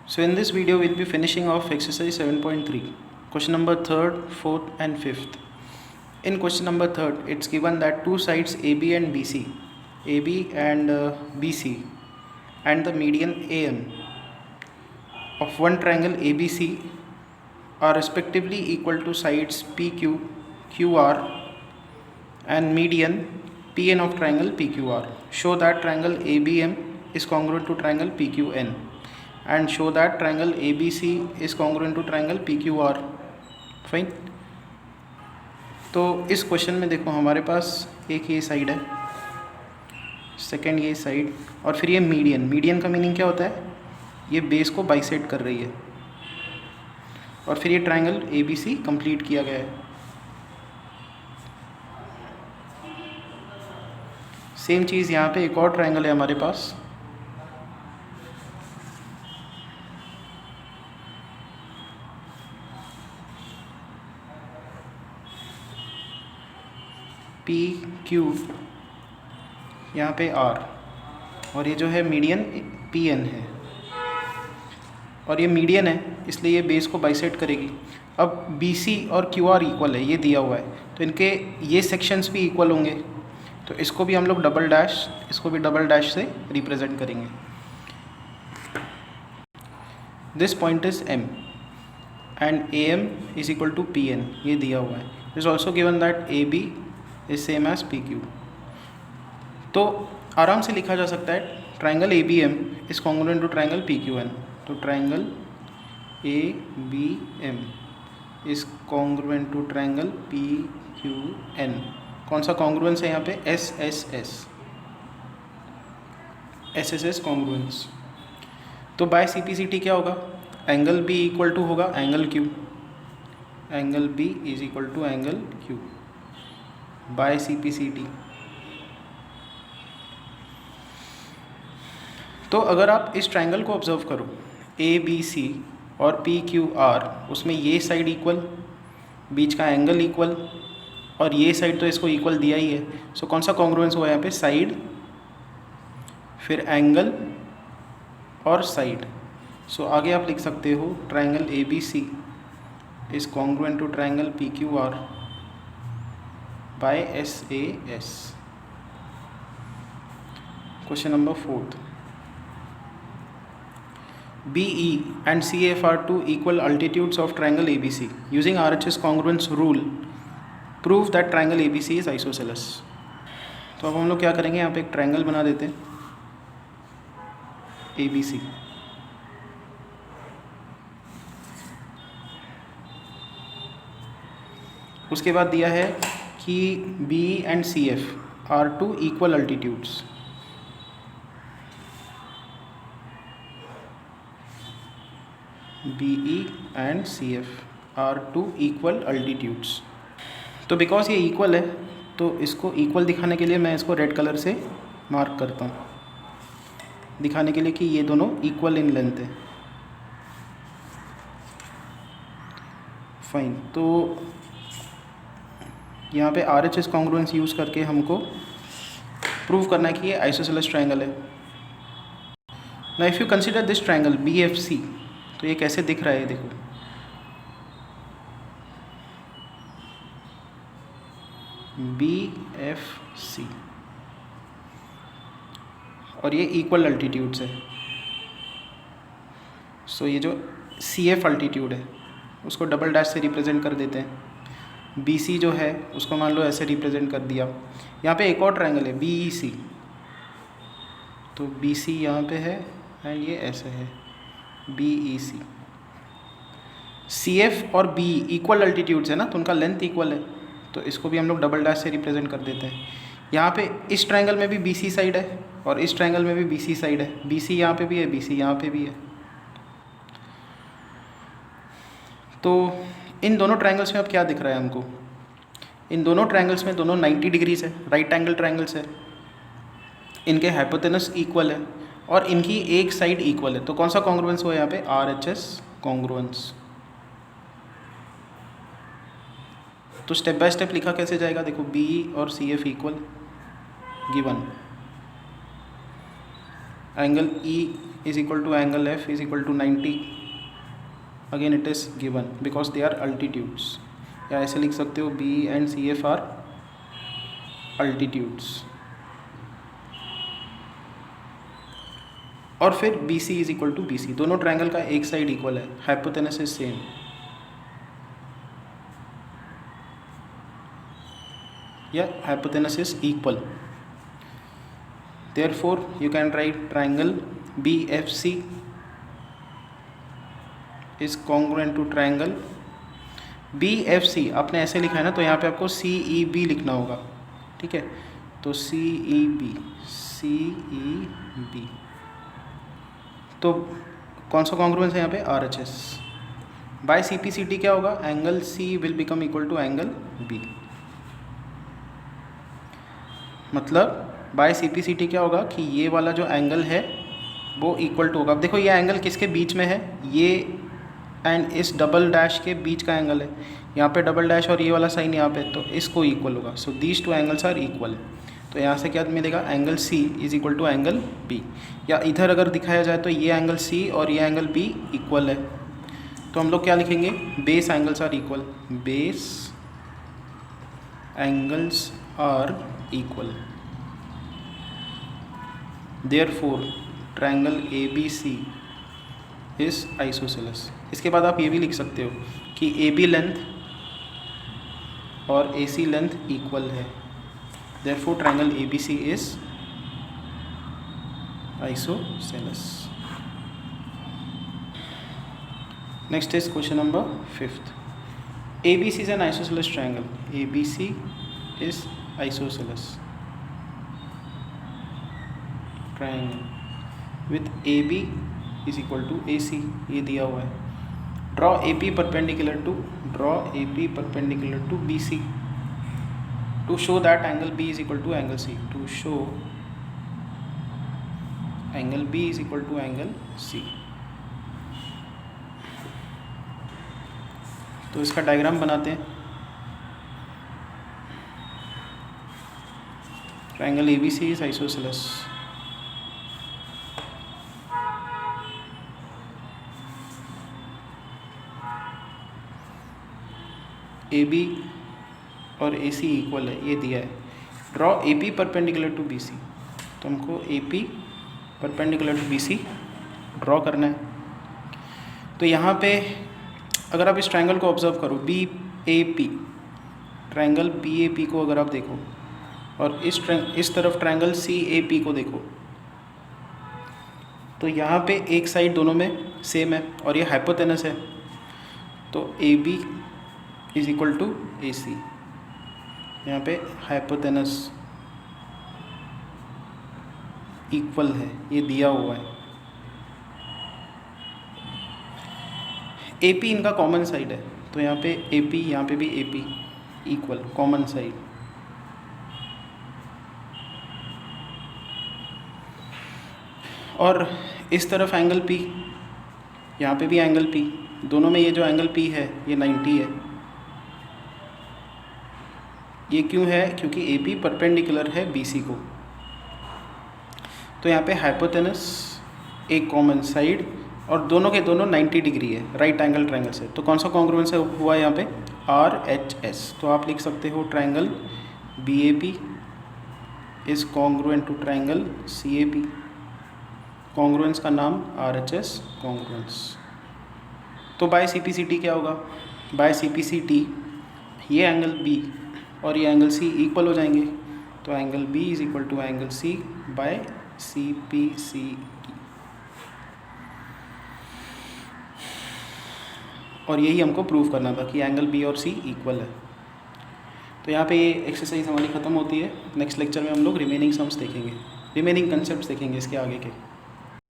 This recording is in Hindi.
So in this video we'll be finishing off exercise 7.3, question number 3rd, 4th and 5th. In question number 3rd, it's given that two sides AB and BC, AB and BC and the median AM of one triangle ABC are respectively equal to sides PQ, QR and median PN of triangle PQR. Show that triangle ABM is congruent to triangle PQN and show that triangle ABC is congruent to triangle PQR. Fine. तो इस क्वेश्चन में देखो हमारे पास एक ये साइड है, सेकंड ये साइड और फिर ये मीडियन का मीनिंग क्या होता है, ये बेस को बाइसेक्ट कर रही है और फिर ये ट्रायंगल ABC कंप्लीट किया गया है. सेम चीज़ यहाँ पे एक और ट्रायंगल है हमारे पास, PQ यहाँ पे R और ये जो है मीडियन PN है और ये मीडियन है इसलिए ये बेस को बाइसेक्ट करेगी. अब BC और QR इक्वल है, ये दिया हुआ है तो इनके ये सेक्शंस भी इक्वल होंगे, तो इसको भी हम लोग डबल डैश, इसको भी डबल डैश से रिप्रेजेंट करेंगे. This point is M and AM is equal to PN, ये दिया हुआ है. Is also given that AB is same as PQ. तो आराम से लिखा जा सकता है triangle ABM is congruent to triangle PQN. तो triangle ABM is congruent to triangle PQN. कौन सा कॉन्ग्रुएंस है यहाँ पे, SSS कॉन्ग्रुएंस. तो बाय CPCT क्या होगा, एंगल B इक्वल टू होगा angle Q, angle B is equal to angle Q by CPCT. तो अगर आप इस ट्रायंगल को ऑब्जर्व करो ABC और PQR, उसमें ये साइड इक्वल, बीच का एंगल इक्वल और ये साइड तो इसको इक्वल दिया ही है. सो कौन सा कॉन्ग्रुएंस हुआ यहाँ पे, साइड फिर एंगल और साइड. सो आगे आप लिख सकते हो triangle ABC is congruent to triangle PQR by SAS. Question number 4th. BE and CF are two equal altitudes of triangle ABC. Using RHS congruence rule, prove that triangle ABC is isosceles. तो अब हम लोग क्या करेंगे, यहाँ पे एक ट्रायंगल बना देते हैं ABC. उसके बाद दिया है कि BE and CF are two equal altitudes. BE and CF are two equal altitudes. तो बिकॉज ये इक्वल है तो इसको इक्वल दिखाने के लिए मैं इसको रेड कलर से मार्क करता हूँ, दिखाने के लिए कि ये दोनों इक्वल इन लेंथ है. फाइन. तो यहाँ पे RHS कॉन्ग्रुएंस यूज़ करके हमको प्रूव करना है कि ये आइसोसेलेस ट्रायंगल है. Now if you consider this triangle BFC, तो ये कैसे दिख रहा है, देखो BFC और ये इक्वल अल्टीट्यूड्स है. सो ये जो CF अल्टीट्यूड है उसको डबल डैश से रिप्रेजेंट कर देते हैं. BC जो है उसको मान लो ऐसे रिप्रेजेंट कर दिया. यहाँ पे एक और ट्रायंगल है BEC, तो BC यहाँ पे है एंड ये ऐसे है BEC. CF और BE इक्वल अल्टीट्यूड्स है ना, तो उनका लेंथ इक्वल है, तो इसको भी हम लोग डबल डैश से रिप्रेजेंट कर देते हैं. यहाँ पे इस ट्रायंगल में भी BC साइड है और इस ट्रायंगल में भी BC साइड है. BC यहाँ पे भी है, BC यहाँ पे भी है. तो इन दोनों ट्रायंगल्स में अब क्या दिख रहा है हमको, इन दोनों ट्रायंगल्स में दोनों 90 डिग्रीज है, राइट एंगल ट्रायंगल्स है. इनके हाइपोटेनस इक्वल है और इनकी एक साइड इक्वल है. तो कौन सा कॉन्ग्रुएंस हुआ यहाँ पे, RHS कॉन्ग्रुएंस. तो स्टेप बाय स्टेप लिखा कैसे जाएगा, देखो BE और CF equal, given angle is equal to angle F is equal to 90. Again it is given because they are altitudes. या ऐसे लिख सकते हो B and CF are altitudes. और फिर BC is equal to BC. दोनों ट्रायंगल का एक साइड इक्वल है, हाइपोटेनस इज सेम. या hypotenuse is equal. Therefore you can write triangle BFC is congruent to triangle BFC. आपने ऐसे लिखा है ना, तो यहाँ पे आपको CEB लिखना होगा, ठीक है. तो CEB तो कौन सा कॉन्ग्रुएंस है यहाँ पे? RHS. बाय CPCT क्या होगा? Angle C will become equal to angle B. मतलब बाय CPCT क्या होगा कि ये वाला जो एंगल है वो इक्वल टू होगा. अब देखो ये एंगल किसके बीच में है? ये एंड इस डबल डैश के बीच का एंगल है. यहाँ पे डबल डैश और ये वाला साइन यहाँ पे, तो इसको इक्वल होगा. So these two angles are equal. तो यहाँ से क्या मिलेगा? Angle C is equal to angle B. या इधर अगर दिखाया जाए तो ये एंगल C और ये एंगल B इक्वल है, तो हम लोग क्या लिखेंगे? Base angles are equal. Base angles are equal. Therefore triangle ABC is isosceles. इसके बाद आप ये भी लिख सकते हो कि AB लेंथ और AC लेंथ इक्वल है. Therefore triangle ABC is isosceles. Next is question number 5th. ABC is an isosceles triangle. ABC is isosceles triangle with AB is equal to AC. ये दिया हुआ है. Draw AP perpendicular to BC to show that angle B is equal to angle C. To show angle B is equal to angle C. तो इसका डायग्राम बनाते हैं. Triangle ABC is isosceles. AB और AC इक्वल है, ये दिया है. Draw AP perpendicular to BC. तो हमको AP perpendicular to BC draw करना है. तो यहाँ पे अगर आप इस ट्रायंगल को ऑब्जर्व करो, BAP, ट्रायंगल BAP को अगर आप देखो और इस तरफ ट्रायंगल CAP को देखो, तो यहाँ पे एक साइड दोनों में सेम है और ये हाइपोटेनस है. तो AB is equal to AC. यहाँ पे हाइपोटेनस इक्वल है, ये दिया हुआ है. AP इनका कॉमन साइड है, तो यहाँ पे AP, यहाँ पे भी AP इक्वल, कॉमन साइड. और इस तरफ एंगल P, यहाँ पे भी एंगल P. दोनों में ये जो एंगल P है ये 90 है. ये क्यों है? क्योंकि AP परपेंडिकुलर है BC को. तो यहाँ पे हाइपोटेनस, एक कॉमन साइड, और दोनों के दोनों 90 डिग्री है राइट एंगल ट्रायंगल से. तो कौन सा कॉन्ग्रुएंस हुआ यहाँ पे? RHS. तो आप लिख सकते हो triangle BAP is congruent to triangle CAP. Congruence का नाम RHS कॉन्ग्रुएंस. तो बाय CPCT क्या होगा? बाय CPCT ये एंगल B और ये एंगल C इक्वल हो जाएंगे. तो angle B is equal to angle C by CPCT. और यही हमको प्रूव करना था कि एंगल B और C इक्वल है. तो यहाँ पे ये एक्सरसाइज हमारी ख़त्म होती है. नेक्स्ट लेक्चर में हम लोग रिमेनिंग सम्स देखेंगे, रिमेनिंग कंसेप्ट्स देखेंगे इसके आगे के.